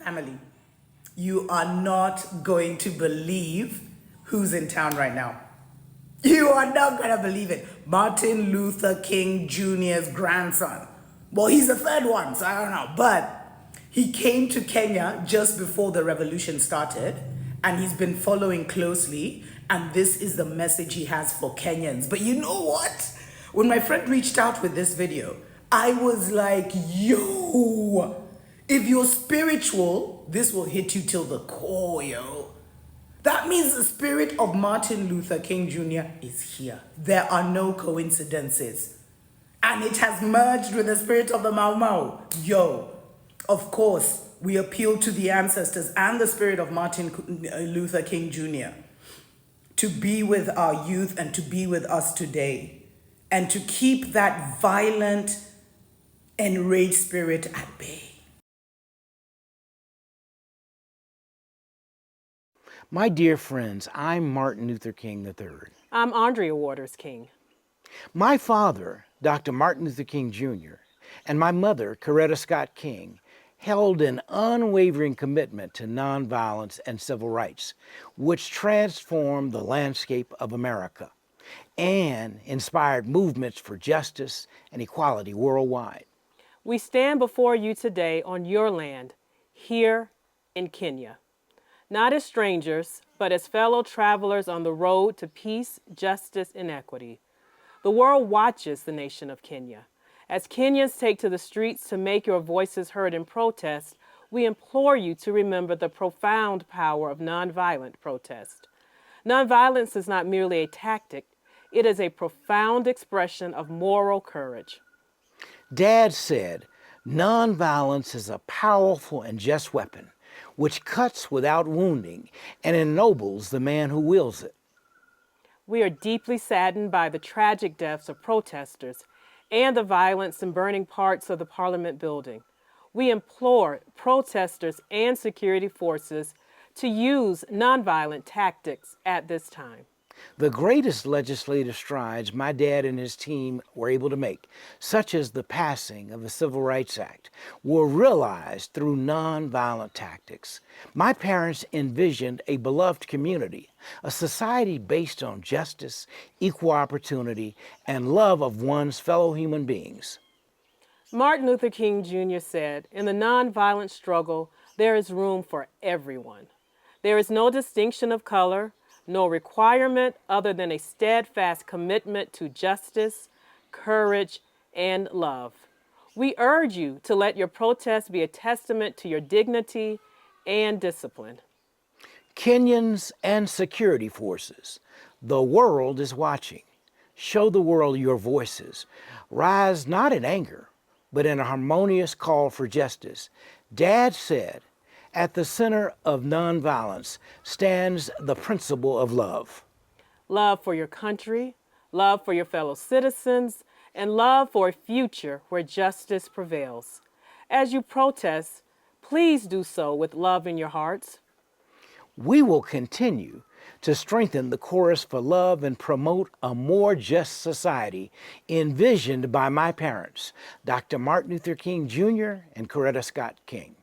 Family, you are not going to believe who's in town right now. You are not going to believe it. Martin Luther King Jr.'s grandson. Well, he's the third one, so I don't know. But he came to Kenya just before the revolution started, and he's been following closely. And this is the message he has for Kenyans. But you know what? When my friend reached out with this video, I was like, yo, if you're spiritual, this will hit you till the core, yo. That means the spirit of Martin Luther King Jr. is here. There are no coincidences. And it has merged with the spirit of the Mau Mau. Yo, of course, we appeal to the ancestors and the spirit of Martin Luther King Jr. to be with our youth and to be with us today. And to keep that violent, enraged spirit at bay. My dear friends, I'm Martin Luther King III. I'm Andrea Waters King. My father, Dr. Martin Luther King Jr., and my mother, Coretta Scott King, held an unwavering commitment to nonviolence and civil rights, which transformed the landscape of America and inspired movements for justice and equality worldwide. We stand before you today on your land, here in Kenya. Not as strangers, but as fellow travelers on the road to peace, justice, and equity. The world watches the nation of Kenya. As Kenyans take to the streets to make your voices heard in protest, we implore you to remember the profound power of nonviolent protest. Nonviolence is not merely a tactic, it is a profound expression of moral courage. Dad said, nonviolence is a powerful and just weapon, which cuts without wounding and ennobles the man who wields it. We are deeply saddened by the tragic deaths of protesters and the violence in burning parts of the Parliament building. We implore protesters and security forces to use nonviolent tactics at this time. The greatest legislative strides my dad and his team were able to make, such as the passing of the Civil Rights Act, were realized through nonviolent tactics. My parents envisioned a beloved community, a society based on justice, equal opportunity, and love of one's fellow human beings. Martin Luther King Jr. said, in the nonviolent struggle, there is room for everyone. There is no distinction of color, no requirement other than a steadfast commitment to justice, courage, and love. We urge you to let your protest be a testament to your dignity and discipline. Kenyans and security forces, the world is watching. Show the world your voices. Rise not in anger, but in a harmonious call for justice. Dad said, at the center of nonviolence stands the principle of love. Love for your country, love for your fellow citizens, and love for a future where justice prevails. As you protest, please do so with love in your hearts. We will continue to strengthen the chorus for love and promote a more just society envisioned by my parents, Dr. Martin Luther King Jr. and Coretta Scott King.